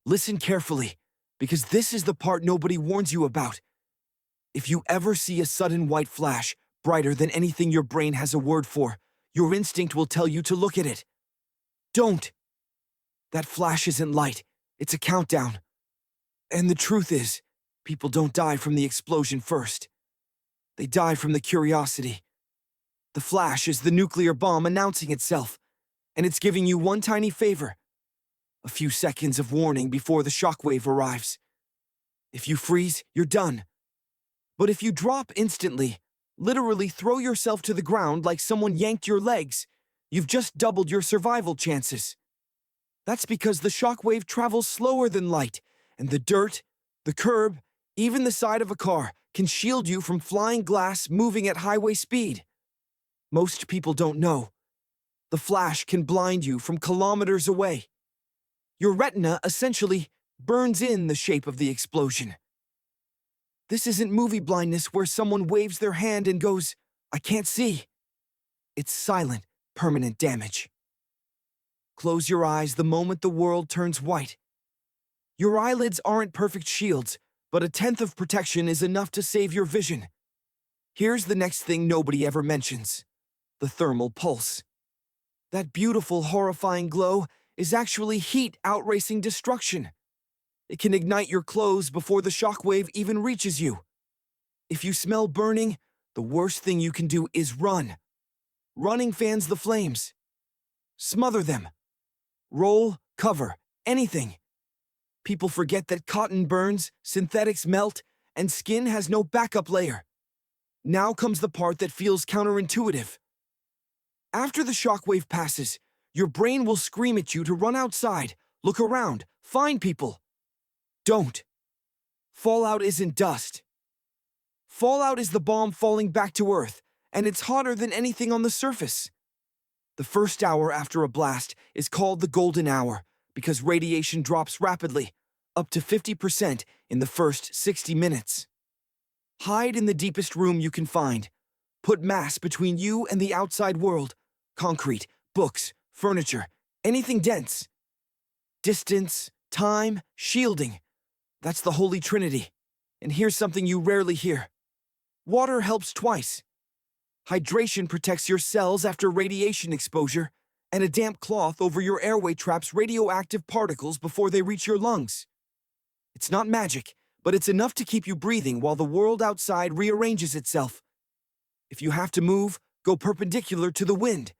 Listen carefully, because this is the part nobody warns you about. If you ever see a sudden white flash, brighter than anything your brain has a word for, your instinct will tell you to look at it. Don't. That flash isn't light, it's a countdown. And the truth is, people don't die from the explosion first. They die from the curiosity. The flash is the nuclear bomb announcing itself, and it's giving you one tiny favor. A few seconds of warning before the shockwave arrives. If you freeze, you're done. But if you drop instantly, literally throw yourself to the ground like someone yanked your legs, you've just doubled your survival chances. That's because the shockwave travels slower than light, and the dirt, the curb, even the side of a car can shield you from flying glass moving at highway speed. Most people don't know. The flash can blind you from kilometers away. Your retina essentially burns in the shape of the explosion. This isn't movie blindness where someone waves their hand and goes, "I can't see." It's silent, permanent damage. Close your eyes the moment the world turns white. Your eyelids aren't perfect shields, but a tenth of protection is enough to save your vision. Here's the next thing nobody ever mentions: the thermal pulse. That beautiful, horrifying glow is actually heat outracing destruction. It can ignite your clothes before the shockwave even reaches you. If you smell burning, the worst thing you can do is run. Running fans the flames. Smother them. Roll, cover, anything. People forget that cotton burns, synthetics melt, and skin has no backup layer. Now comes the part that feels counterintuitive. After the shockwave passes, your brain will scream at you to run outside, look around, find people. Don't. Fallout isn't dust. Fallout is the bomb falling back to Earth, and it's hotter than anything on the surface. The first hour after a blast is called the golden hour because radiation drops rapidly, up to 50% in the first 60 minutes. Hide in the deepest room you can find. Put mass between you and the outside world: concrete, books, furniture, anything dense. Distance, time, shielding. That's the Holy Trinity. And here's something you rarely hear. Water helps twice. Hydration protects your cells after radiation exposure, and a damp cloth over your airway traps radioactive particles before they reach your lungs. It's not magic, but it's enough to keep you breathing while the world outside rearranges itself. If you have to move, go perpendicular to the wind.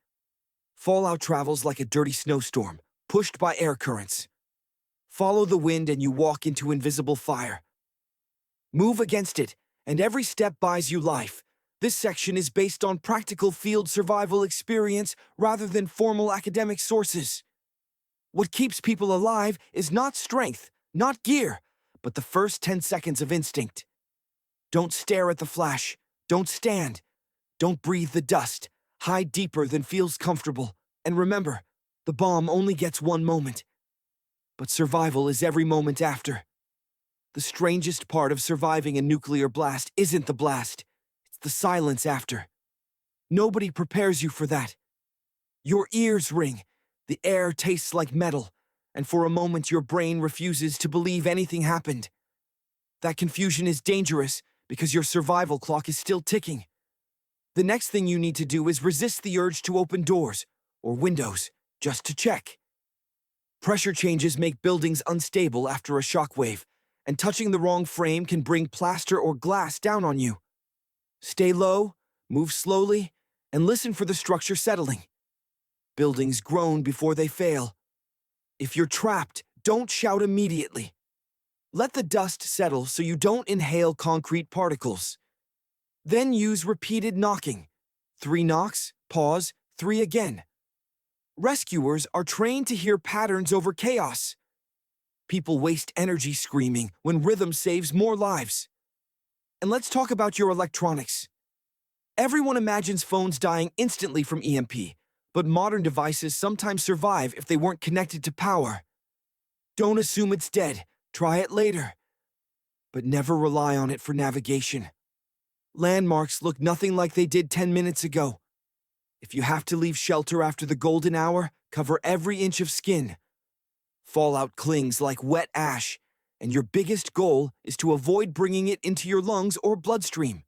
Fallout travels like a dirty snowstorm, pushed by air currents. Follow the wind and you walk into invisible fire. Move against it, and every step buys you life. This section is based on practical field survival experience rather than formal academic sources. What keeps people alive is not strength, not gear, but the first 10 seconds of instinct. Don't stare at the flash. Don't stand. Don't breathe the dust. Hide deeper than feels comfortable. And remember, the bomb only gets one moment. But survival is every moment after. The strangest part of surviving a nuclear blast isn't the blast. It's the silence after. Nobody prepares you for that. Your ears ring. The air tastes like metal. And for a moment your brain refuses to believe anything happened. That confusion is dangerous because your survival clock is still ticking. The next thing you need to do is resist the urge to open doors or windows just to check. Pressure changes make buildings unstable after a shockwave, and touching the wrong frame can bring plaster or glass down on you. Stay low, move slowly, and listen for the structure settling. Buildings groan before they fail. If you're trapped, don't shout immediately. Let the dust settle so you don't inhale concrete particles. Then use repeated knocking. 3 knocks, pause, 3 again. Rescuers are trained to hear patterns over chaos. People waste energy screaming when rhythm saves more lives. And let's talk about your electronics. Everyone imagines phones dying instantly from EMP, but modern devices sometimes survive if they weren't connected to power. Don't assume it's dead. Try it later. But never rely on it for navigation. Landmarks look nothing like they did 10 minutes ago. If you have to leave shelter after the golden hour, cover every inch of skin. Fallout clings like wet ash, and your biggest goal is to avoid bringing it into your lungs or bloodstream.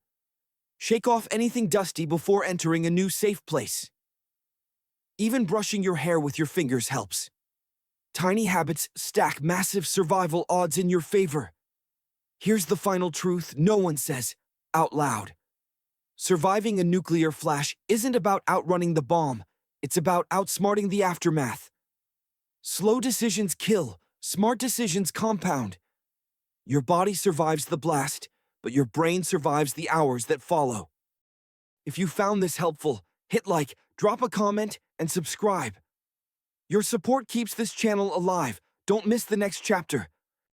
Shake off anything dusty before entering a new safe place. Even brushing your hair with your fingers helps. Tiny habits stack massive survival odds in your favor. Here's the final truth no one says out loud. Surviving a nuclear flash isn't about outrunning the bomb, it's about outsmarting the aftermath. Slow decisions kill, smart decisions compound. Your body survives the blast, but your brain survives the hours that follow. If you found this helpful, hit like, drop a comment, and subscribe. Your support keeps this channel alive. Don't miss the next chapter.